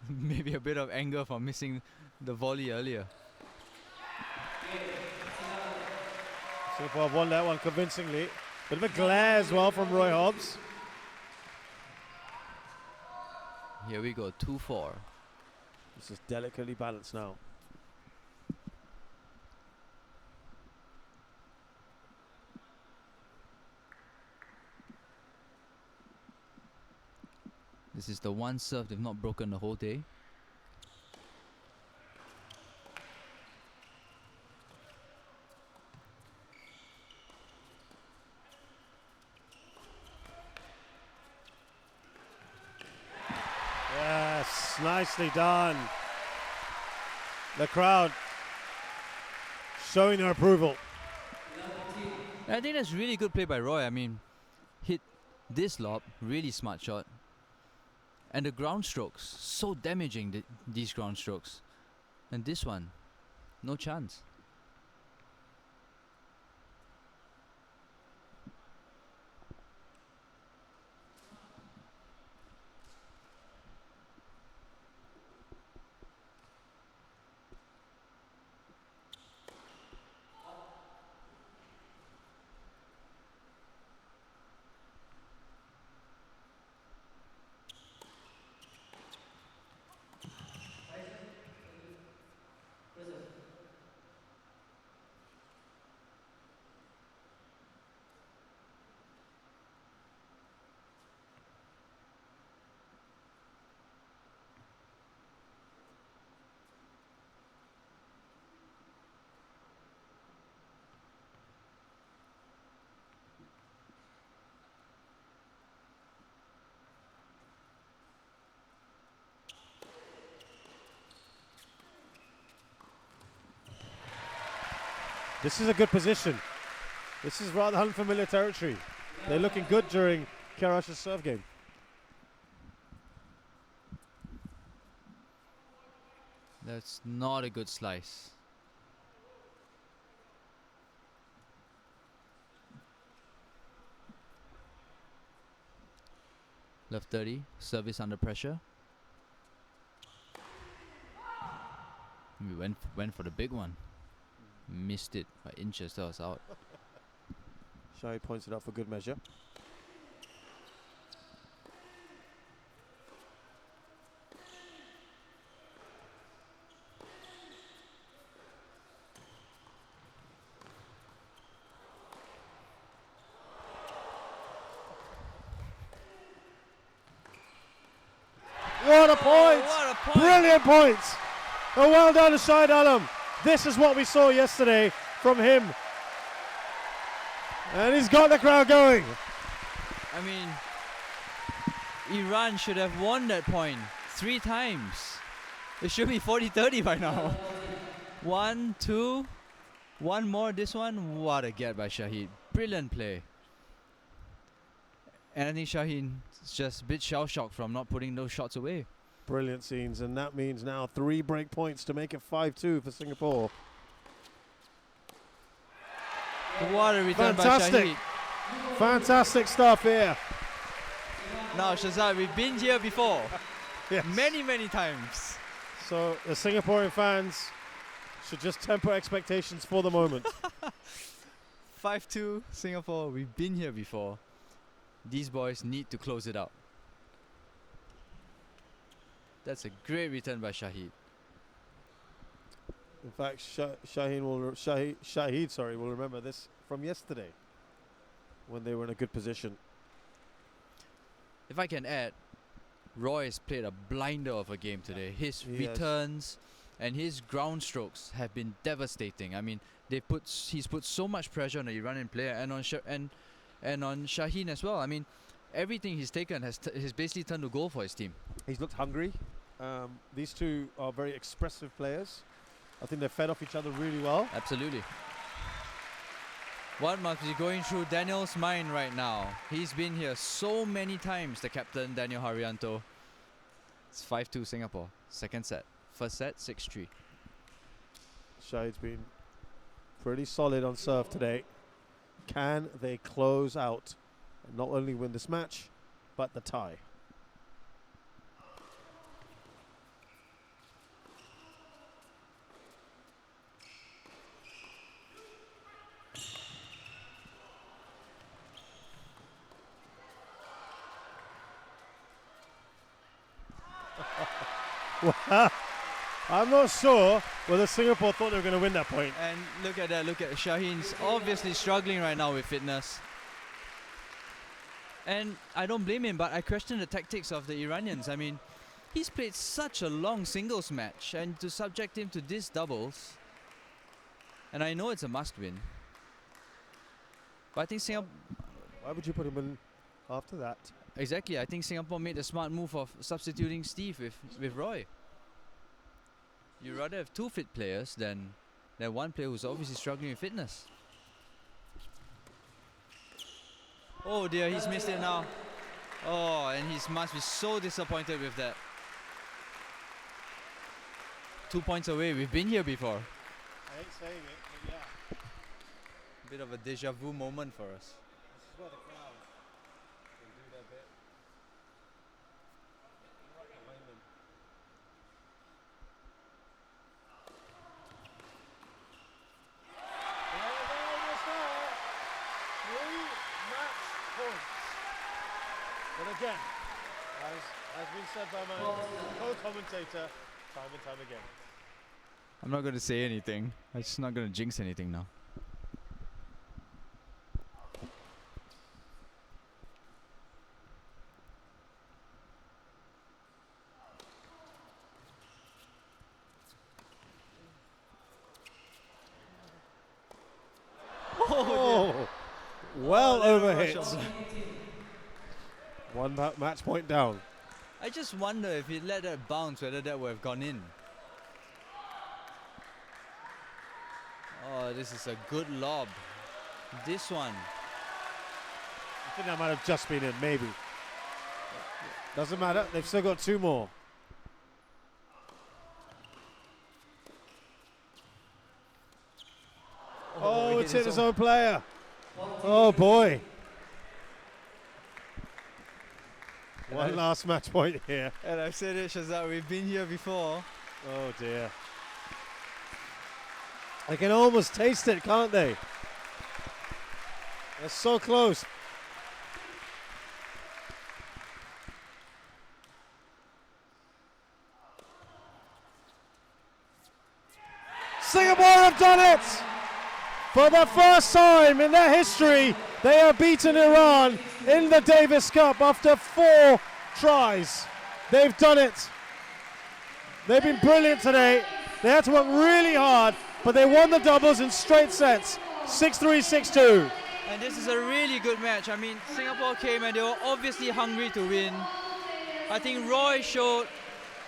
Maybe a bit of anger for missing the volley earlier. Singapore have won that one convincingly. Bit of a glare as well from Roy Hobbs. Here we go, 2-4. This is delicately balanced now. This is the one serve they've not broken the whole day. Yes, nicely done. The crowd showing their approval. I think that's really good play by Roy. I mean, hit this lob, really smart shot. And the ground strokes, so damaging, these ground strokes. And this one, no chance. This is a good position. This is rather unfamiliar territory. They're looking good during Kiarash's serve game. That's not a good slice. Left 30, service under pressure. We went for the big one. Missed it by inches, that was out. Shaheed points it out for good measure. What a point! What a point! Brilliant points! Oh, well done to Shahid Alam. This is what we saw yesterday from him. And he's got the crowd going. I mean, Iran should have won that point 3 times. It should be 40-30 by now. 1, 2, one more. This one, what a get by Shaheed. Brilliant play. And I think Shahin is just a bit shell-shocked from not putting those shots away. Brilliant scenes, and that means now 3 break points to make it 5-2 for Singapore. What a return Fantastic. by Shaheed. Fantastic stuff here. Now, Shazad, we've been here before. Yes. Many, many times. So the Singaporean fans should just temper expectations for the moment. 5-2 Singapore, we've been here before. These boys need to close it out. That's a great return by Shaheed. In fact, Shaheed will remember this from yesterday when they were in a good position. If I can add, Roy's played a blinder of a game today. His Yes. returns and his ground strokes have been devastating. I mean, he's put so much pressure on the Iranian player and on Shahin as well. I mean, everything he's taken has basically turned to goal for his team. He's looked hungry. These two are very expressive players. I think they fed off each other really well. Absolutely. What must be going through Daniel's mind right now? He's been here so many times, the captain, Daniel Haryanto. It's 5-2 Singapore. Second set. First set, 6-3. Shahid's been pretty solid on serve today. Can they close out and not only win this match, but the tie? Well, I'm not sure whether Singapore thought they were going to win that point. And look at that, look at Shahin's obviously struggling right now with fitness. And I don't blame him, but I question the tactics of the Iranians. I mean, he's played such a long singles match, and to subject him to this doubles, and I know it's a must win. But I think Singapore... Why would you put him in after that? Exactly, I think Singapore made the smart move of substituting Steve with Roy. You'd rather have 2 fit players than one player who's obviously struggling with fitness. Oh dear, he's missed it now. Oh, and he must be so disappointed with that. 2 points away, we've been here before. I hate saying it, but yeah. Bit of a deja vu moment for us. This is where the crowd can do their bit. Right behind them. Three match points. But again, as has been said by my co-commentator time and time again. I'm not going to say anything. I'm just not going to jinx anything now. Oh, well overhit. One match point down. I just wonder if he let that bounce, whether that would have gone in. Oh, this is a good lob. This one. I think that might have just been in, maybe. Doesn't matter, they've still got two more. Oh, it's hit his own player. Oh boy. One last match point here. And I've said it, Shazad, we've been here before. Oh dear. They can almost taste it, can't they? They're so close. Singapore have done it! For the first time in their history, they have beaten Iran in the Davis Cup after 4 tries. They've done it. They've been brilliant today. They had to work really hard, but they won the doubles in straight sets, 6-3, 6-2. And this is a really good match. I mean, Singapore came and they were obviously hungry to win. I think Roy showed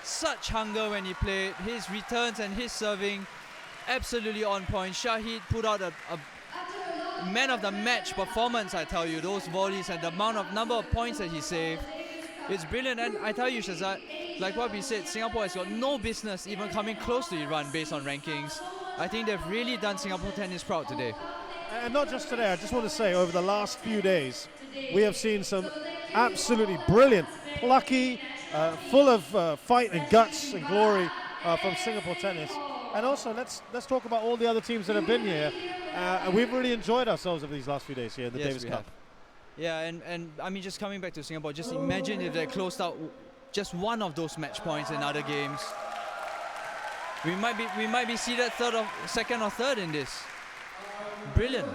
such hunger when he played. His returns and his serving absolutely on point. Shaheed put out a man of the match performance, I tell you. Those volleys and the number of points that he saved. It's brilliant, and I tell you, Shazad, like what we said, Singapore has got no business even coming close to Iran based on rankings. I think they've really done Singapore tennis proud today. And not just today, I just want to say over the last few days, we have seen some absolutely brilliant, plucky, full of fight and guts and glory from Singapore tennis. And also, let's talk about all the other teams that have been here. And we've really enjoyed ourselves over these last few days here in the Davis Cup. Yeah, and I mean, just coming back to Singapore, just imagine if they closed out just one of those match points in other games. We might be seeded second or third in this. Brilliant.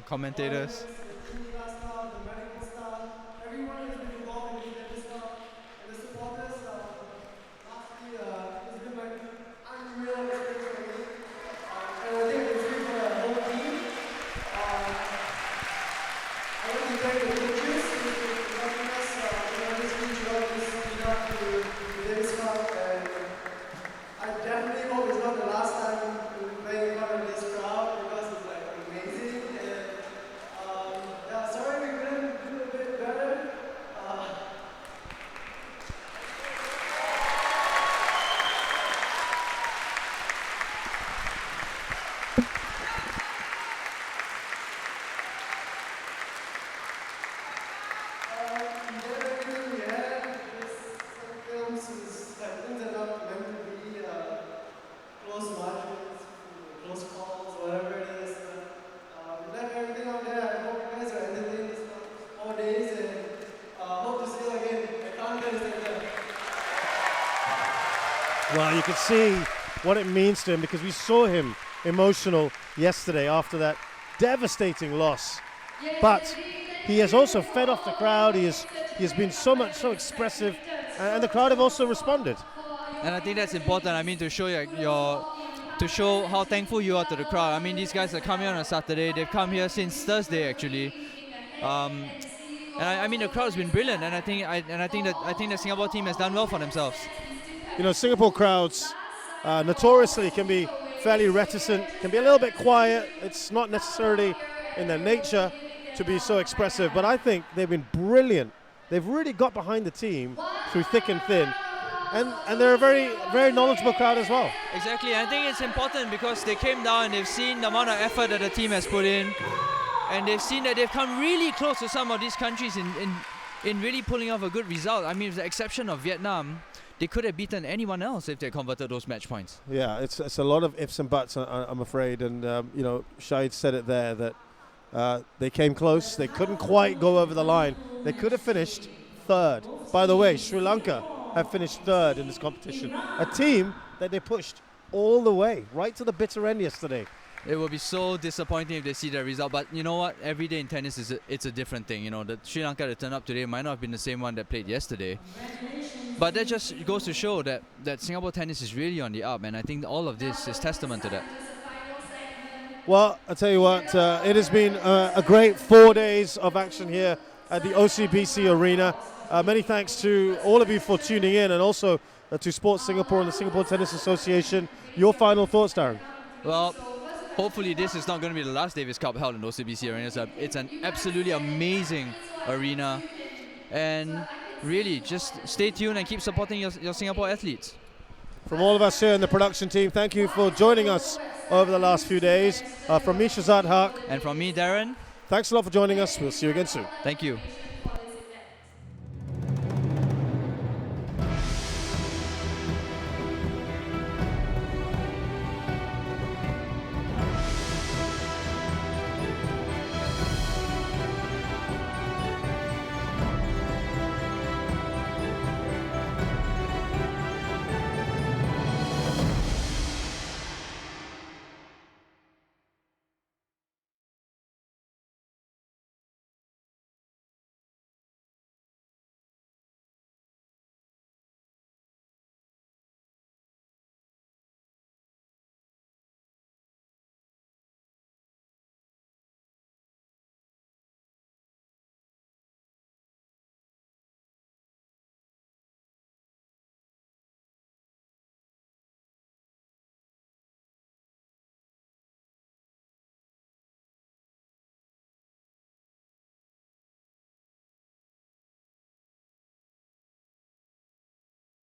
Commentators. Well, you can see what it means to him, because we saw him emotional yesterday after that devastating loss. But he has also fed off the crowd. He has been so expressive, and the crowd have also responded. And I think that's important. I mean, to show to show how thankful you are to the crowd. I mean, these guys are coming on a Saturday. They've come here since Thursday, actually. And I mean, the crowd has been brilliant, and I think the Singapore team has done well for themselves. You know, Singapore crowds notoriously can be fairly reticent, can be a little bit quiet. It's not necessarily in their nature to be so expressive, but I think they've been brilliant. They've really got behind the team through thick and thin, and they're a very knowledgeable crowd as well. Exactly. I think it's important because they came down and they've seen the amount of effort that the team has put in, and they've seen that they've come really close to some of these countries in really pulling off a good result. I mean, with the exception of Vietnam, they could have beaten anyone else if they converted those match points. Yeah, it's a lot of ifs and buts, I'm afraid, and you know, Shaheed said it there that they came close. They couldn't quite go over the line. They could have finished third. By the way, Sri Lanka have finished third in this competition, a team that they pushed all the way, right to the bitter end yesterday. It will be so disappointing if they see the result, but you know what? Every day in tennis it's a different thing. You know, the Sri Lanka that turned up today might not have been the same one that played yesterday. But that just goes to show that Singapore tennis is really on the up, and I think all of this is testament to that. Well, I'll tell you what, it has been a great 4 days of action here at the OCBC Arena. Many thanks to all of you for tuning in, and also to Sports Singapore and the Singapore Tennis Association. Your final thoughts, Darren? Well, hopefully this is not going to be the last Davis Cup held in OCBC Arena. It's an absolutely amazing arena, and really just stay tuned and keep supporting your Singapore athletes. From all of us here in the production team, thank you for joining us over the last few days. From me, Shazad Haq. And from me, Darren. Thanks a lot for joining us. We'll see you again soon. Thank you.